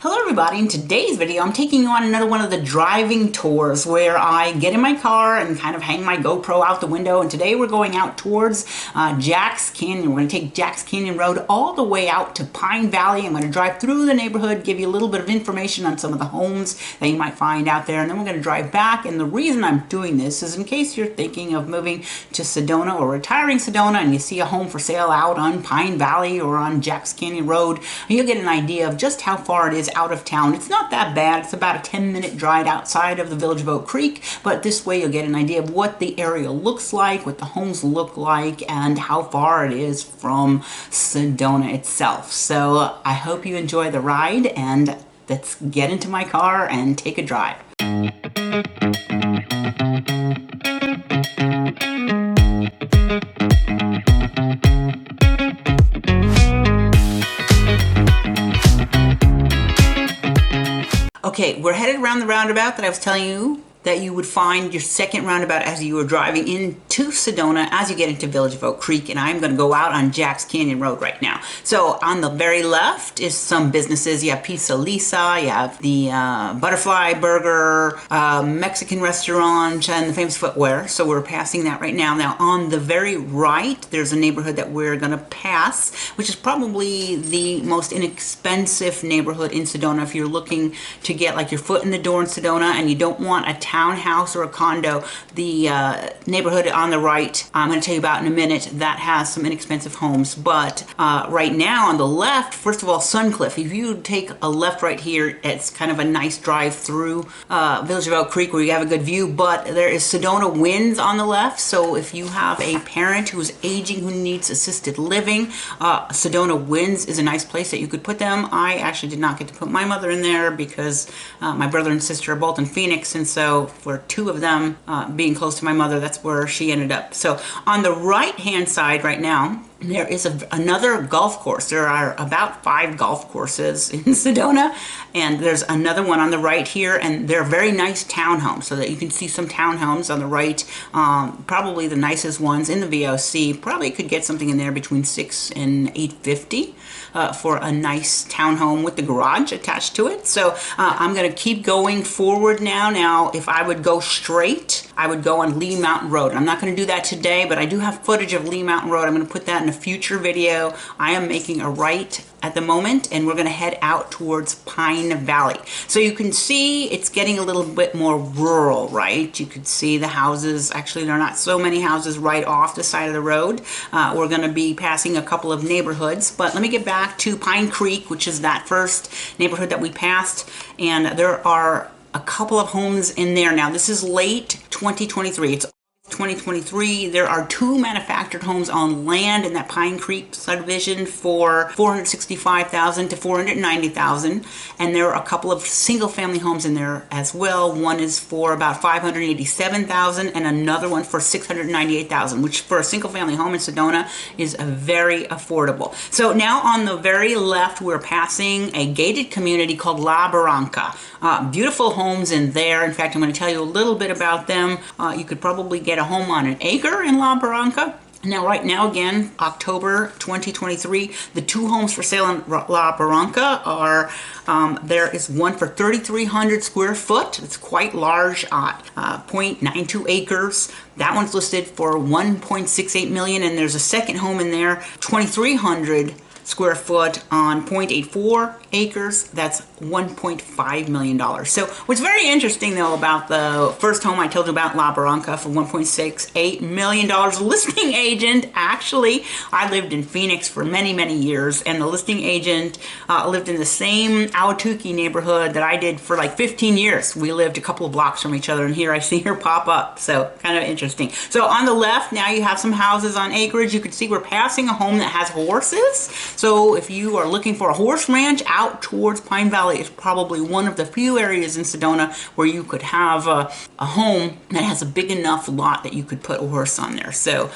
Hello everybody, in today's video I'm taking you on another one of the driving tours where I get in my car and kind of hang my GoPro out the window, and today we're going out towards Jax Canyon. We're going to take Jax Canyon Road all the way out to Pine Valley. I'm going to drive through the neighborhood, give you a little bit of information on some of the homes that you might find out there, and then we're going to drive back. And the reason I'm doing this is in case you're thinking of moving to Sedona or retiring Sedona and you see a home for sale out on Pine Valley or on Jax Canyon Road, and you'll get an idea of just how far it is out of town. It's not that bad. It's about a 10-minute drive outside of the village of Oak Creek, but this way you'll get an idea of what the area looks like, what the homes look like, and how far it is from Sedona itself. So I hope you enjoy the ride, and let's get into my car and take a drive. Okay, we're headed around the roundabout that I was telling you that you would find your second roundabout as you were driving into Sedona as you get into Village of Oak Creek, and I'm going to go out on Jax Canyon Road right now. So on the very left is some businesses. You have Pizza Lisa, you have the Butterfly Burger, Mexican restaurant, and the Famous Footwear. So we're passing that right now. Now on the very right, there's a neighborhood that we're going to pass, which is probably the most inexpensive neighborhood in Sedona. If you're looking to get like your foot in the door in Sedona and you don't want a townhouse or a condo, the neighborhood on the right, I'm going to tell you about in a minute, that has some inexpensive homes. But right now on the left, first of all, Suncliff. If you take a left right here, it's kind of a nice drive through Village of Oak Creek where you have a good view, but there is Sedona Winds on the left. So if you have a parent who's aging who needs assisted living, Sedona Winds is a nice place that you could put them. I actually did not get to put my mother in there because my brother and sister are both in Phoenix, and so for two of them being close to my mother, that's where she ended up. So on the right hand side right now, there is another golf course. There are about 5 golf courses in Sedona, and there's another one on the right here, and they're very nice townhomes, so that you can see some townhomes on the right, probably the nicest ones in the VOC. Probably could get something in there between $600 and $850 for a nice townhome with the garage attached to it. So I'm going to keep going forward now. Now, if I would go straight, I would go on Lee Mountain Road. I'm not going to do that today, but I do have footage of Lee Mountain Road. I'm going to put that in a future video. I am making a right at the moment, and we're going to head out towards Pine Valley. So you can see it's getting a little bit more rural, right? You could see the houses. Actually, there are not so many houses right off the side of the road. We're going to be passing a couple of neighborhoods, but let me get back to Pine Creek, which is that first neighborhood that we passed, and there are a couple of homes in there. Now, this is late 2023. It's 2023. There are 2 manufactured homes on land in that Pine Creek subdivision for $465,000 to $490,000, and there are a couple of single-family homes in there as well. One is for about $587,000 and another one for $698,000, which for a single-family home in Sedona is very affordable. So now on the very left, we're passing a gated community called La Barranca. Beautiful homes in there. In fact, I'm going to tell you a little bit about them. You could probably get a home on an acre in La Barranca. Now, right now, again, October 2023, the 2 homes for sale in La Barranca are, there is one for 3,300 square foot. It's quite large, 0.92 acres. That one's listed for $1.68 million, and there's a second home in there, 2,300 square foot on 0.84 acres. That's $1.5 million. So what's very interesting though about the first home I told you about, La Barranca, for $1.68 million, listing agent, actually, I lived in Phoenix for many, many years, and the listing agent lived in the same Ahwatukee neighborhood that I did for like 15 years. We lived a couple of blocks from each other, and here I see her pop up. So kind of interesting. So on the left, now you have some houses on acreage. You can see we're passing a home that has horses. So if you are looking for a horse ranch out towards Pine Valley, it's probably one of the few areas in Sedona where you could have a home that has a big enough lot that you could put a horse on there. So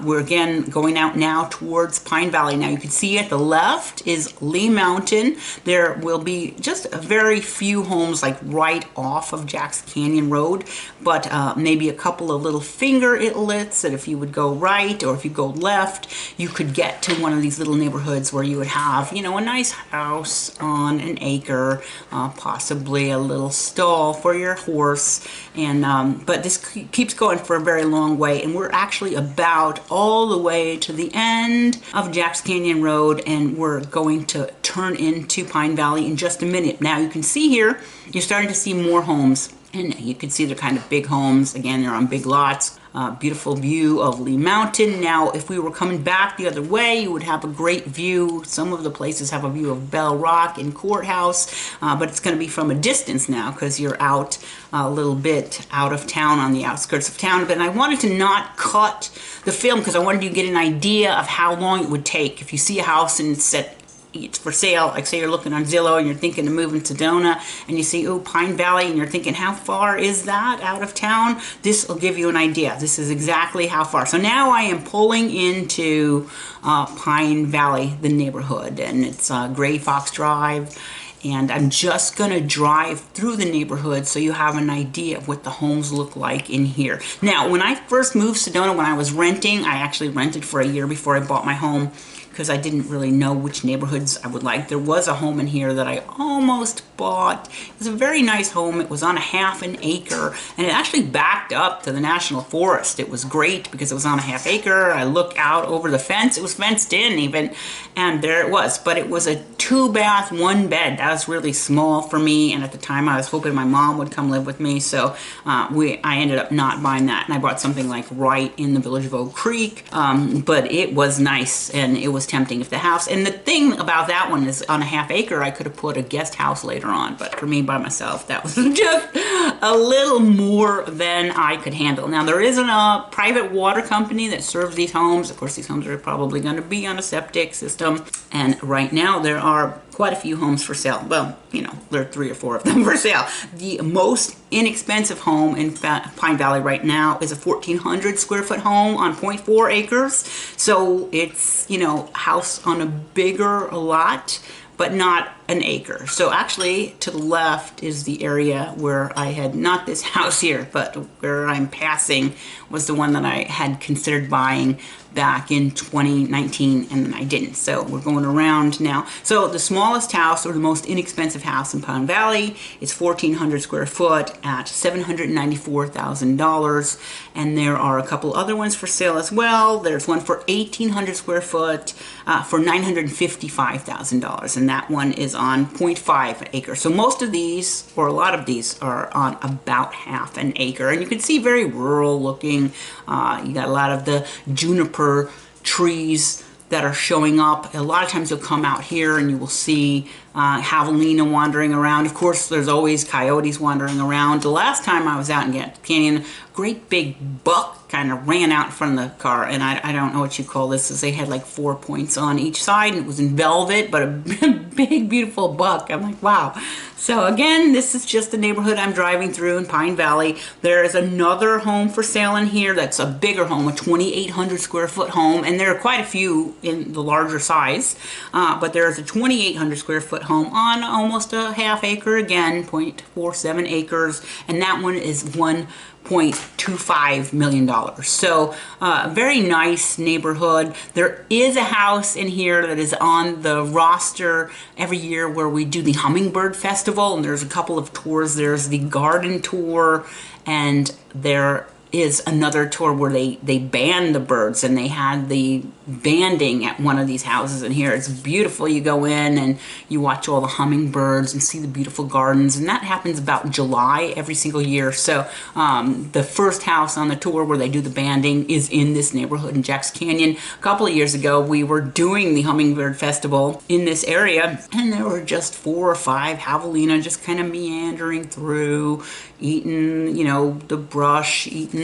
we're again going out now towards Pine Valley. Now you can see at the left is Lee Mountain. There will be just a very few homes like right off of Jax Canyon Road, but maybe a couple of little finger islets that if you would go right or if you go left, you could get to one of these little neighborhoods neighborhoods where you would have, you know, a nice house on an acre, possibly a little stall for your horse, and but this keeps going for a very long way, and we're actually about all the way to the end of Jax Canyon Road, and we're going to turn into Pine Valley in just a minute. Now you can see here, you're starting to see more homes, and you can see they're kind of big homes. Again, they're on big lots. Beautiful view of Lee Mountain. Now, if we were coming back the other way, you would have a great view. Some of the places have a view of Bell Rock and Courthouse, but it's going to be from a distance now because you're out a little bit out of town, on the outskirts of town. But I wanted to not cut the film because I wanted you to get an idea of how long it would take. If you see a house and it's for sale, like say you're looking on Zillow and you're thinking of moving to Sedona, and you see, oh, Pine Valley, and you're thinking, how far is that out of town? This will give you an idea. This is exactly how far. So now I am pulling into Pine Valley, the neighborhood, and it's Gray Fox Drive, and I'm just gonna drive through the neighborhood so you have an idea of what the homes look like in here. Now, when I first moved to Sedona, when I was renting, I actually rented for a year before I bought my home, because I didn't really know which neighborhoods I would like. There was a home in here that I almost bought. It was a very nice home. It was on a half an acre, and it actually backed up to the National Forest. It was great because it was on a half acre. I looked out over the fence. It was fenced in even, and there it was. But it was a 2-bath, 1-bed. That was really small for me, and at the time I was hoping my mom would come live with me, so I ended up not buying that, and I bought something like right in the village of Oak Creek, but it was nice, and it was tempting. If the house, and the thing about that one is on a half acre, I could have put a guest house later on, but for me by myself, that was just a little more than I could handle. Now, there is a private water company that serves these homes. Of course, these homes are probably going to be on a septic system, and right now there are quite a few homes for sale. Well, you know, there are 3 or 4 of them for sale. The most inexpensive home in Pine Valley right now is a 1,400 square foot home on 0.4 acres. So it's, you know, house on a bigger lot, but not an acre. So actually to the left is the area where I had, not this house here, but where I'm passing was the one that I had considered buying back in 2019, and then I didn't. So we're going around now. So the smallest house, or the most inexpensive house in Pine Valley, is 1,400 square foot at $794,000. And there are a couple other ones for sale as well. There's one for 1,800 square foot for $955,000, and that one is on 0.5 acre. So most of these, or a lot of these, are on about half an acre, and you can see very rural looking. You got a lot of the juniper trees that are showing up. A lot of times you'll come out here and you will see javelina wandering around. Of course, there's always coyotes wandering around. The last time I was out in Jax Canyon, great big buck kind of ran out in front of the car, and I don't know what you call this, is they had like 4 points on each side, and it was in velvet, but a big, beautiful buck. I'm like, wow. So again, this is just the neighborhood I'm driving through in Pine Valley. There is another home for sale in here that's a bigger home, a 2,800 square foot home, and there are quite a few in the larger size, but there is a 2,800 square foot home on almost a half acre, again, 0.47 acres, and that one is $1.25 million. So very nice neighborhood. There is a house in here that is on the roster every year where we do the Hummingbird Festival, and there's a couple of tours. There's the garden tour, and there is another tour where they band the birds, and they had the banding at one of these houses in here. It's beautiful. You go in and you watch all the hummingbirds and see the beautiful gardens, and that happens about July every single year. So the first house on the tour where they do the banding is in this neighborhood in Jax Canyon. A couple of years ago, we were doing the Hummingbird Festival in this area, and there were just 4 or 5 javelina just kind of meandering through, eating, you know, the brush, eating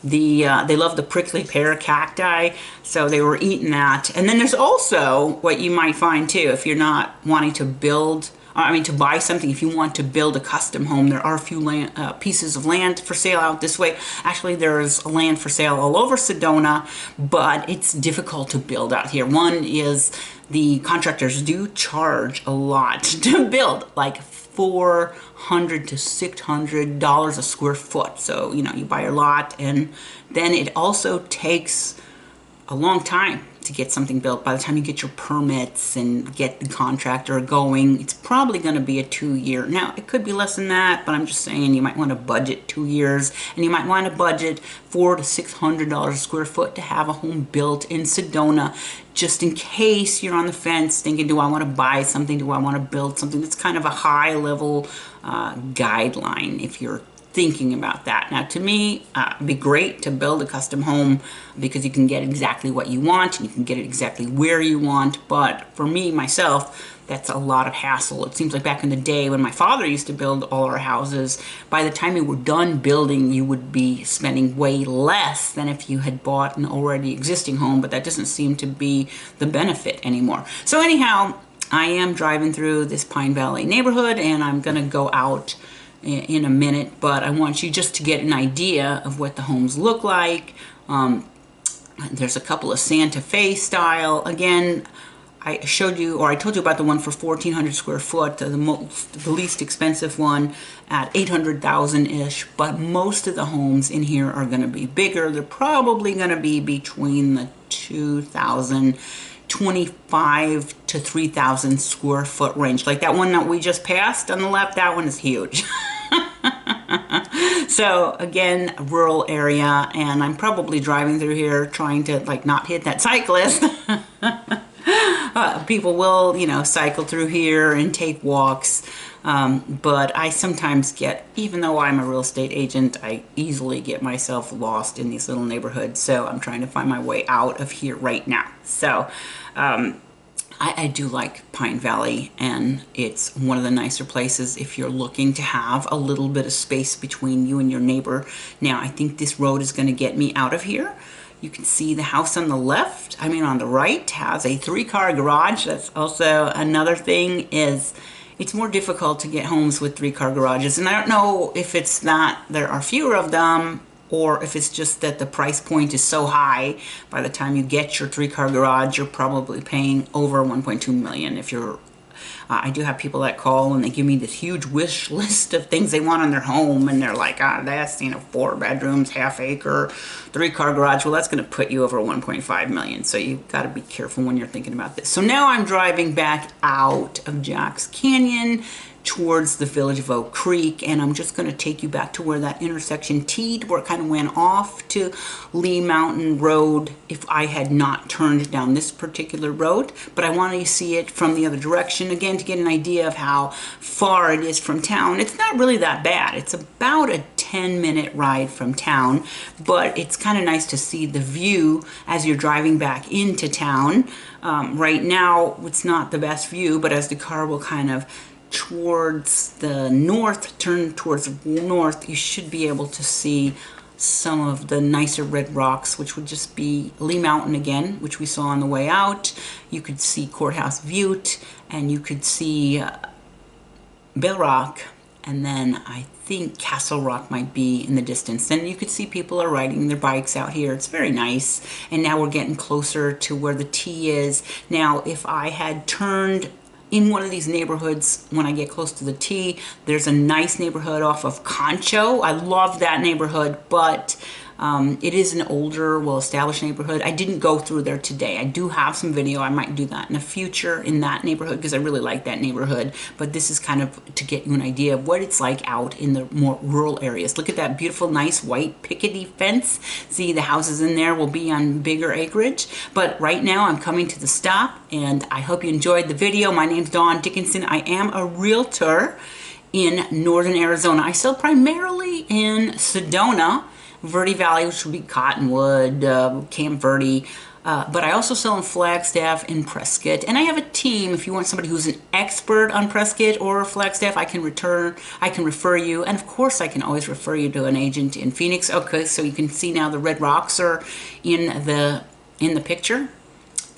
the, they love the prickly pear cacti, so they were eating that. And then there's also what you might find too, if you're not wanting to build, to buy something, if you want to build a custom home, there are a few pieces of land for sale out this way. Actually, there's land for sale all over Sedona, but it's difficult to build out here. One is the contractors do charge a lot to build, like $400 to $600 a square foot. So, you know, you buy a lot, and then it also takes a long time to get something built. By the time you get your permits and get the contractor going, it's probably going to be a 2-year. Now, it could be less than that, but I'm just saying you might want to budget 2 years, and you might want to budget $400 to $600 a square foot to have a home built in Sedona, just in case you're on the fence thinking, do I want to buy something? Do I want to build something? That's kind of a high-level guideline if you're thinking about that. Now, to me, it'd be great to build a custom home because you can get exactly what you want and you can get it exactly where you want. But for me, myself, that's a lot of hassle. It seems like back in the day when my father used to build all our houses, by the time you were done building, you would be spending way less than if you had bought an already existing home, but that doesn't seem to be the benefit anymore. So anyhow, I am driving through this Pine Valley neighborhood, and I'm gonna go out in a minute, but I want you just to get an idea of what the homes look like. There's a couple of Santa Fe style. Again, I showed you, or I told you about the one for 1,400 square foot, the least expensive one at 800,000-ish, but most of the homes in here are going to be bigger. They're probably going to be between the 2,025 to 3,000 square foot range. Like that one that we just passed on the left, that one is huge. So again, rural area, and I'm probably driving through here trying to like not hit that cyclist. People will, you know, cycle through here and take walks, but I sometimes get, even though I'm a real estate agent, I easily get myself lost in these little neighborhoods, so I'm trying to find my way out of here right now. So I do like Pine Valley, and it's one of the nicer places if you're looking to have a little bit of space between you and your neighbor. Now, I think this road is going to get me out of here. You can see the house on the left, I mean on the right, has a 3-car garage. That's also another thing, is it's more difficult to get homes with 3-car garages. And I don't know if it's that there are fewer of them, or if it's just that the price point is so high. By the time you get your 3-car garage, you're probably paying over $1.2 million if you're I do have people that call and they give me this huge wish list of things they want in their home, and they're like, that's, 4 bedrooms, half-acre, 3-car garage. Well, that's going to put you over 1.5 million. So you've got to be careful when you're thinking about this. So now I'm driving back out of Jax Canyon towards the village of Oak Creek, and I'm just going to take you back to where that intersection teed, where it kind of went off to Lee Mountain Road if I had not turned down this particular road. But I want you to see it from the other direction again to get an idea of how far it is from town. It's not really that bad. It's about a 10-minute ride from town, but it's kind of nice to see the view as you're driving back into town. Right now, it's not the best view, but as the car will kind of towards the north, turn towards the north, you should be able to see some of the nicer red rocks, which would just be Lee Mountain again, which we saw on the way out. You could see Courthouse Butte, and you could see Bell Rock, and then I think Castle Rock might be in the distance. And you could see people are riding their bikes out here. It's very nice. And now we're getting closer to where the T is. Now, if I had turned in one of these neighborhoods, when I get close to the T, there's a nice neighborhood off of Concho. I love that neighborhood, but it is an older, well-established neighborhood. I didn't go through there today. I do have some video. I might do that in the future in that neighborhood because I really like that neighborhood. But this is kind of to get you an idea of what it's like out in the more rural areas. Look at that beautiful, nice white pickety fence. See, the houses in there will be on bigger acreage. But right now, I'm coming to the stop, and I hope you enjoyed the video. My name's Dawn Dickinson. I am a realtor in northern Arizona. I sell primarily in Sedona, Verde Valley, which would be Cottonwood, Camp Verde, but I also sell in Flagstaff and Prescott. And I have a team. If you want somebody who's an expert on Prescott or Flagstaff, I can refer you. And of course, I can always refer you to an agent in Phoenix. Okay, so you can see now the red rocks are in the picture.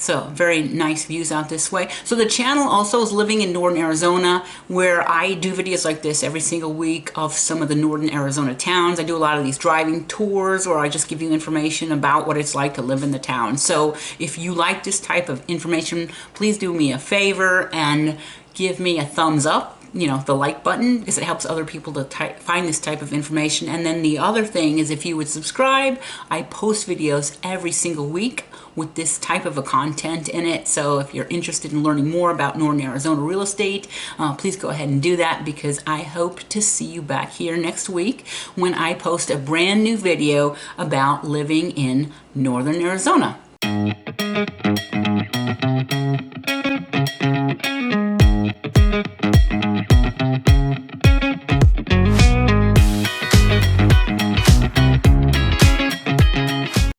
So very nice views out this way. So the channel also is living in northern Arizona, where I do videos like this every single week of some of the northern Arizona towns. I do a lot of these driving tours where I just give you information about what it's like to live in the town. So if you like this type of information, please do me a favor and give me a thumbs up the like button, because it helps other people to find this type of information. And then the other thing is, if you would subscribe, I post videos every single week with this type of a content in it. So if you're interested in learning more about Northern Arizona real estate, please go ahead and do that, because I hope to see you back here next week when I post a brand new video about living in Northern Arizona.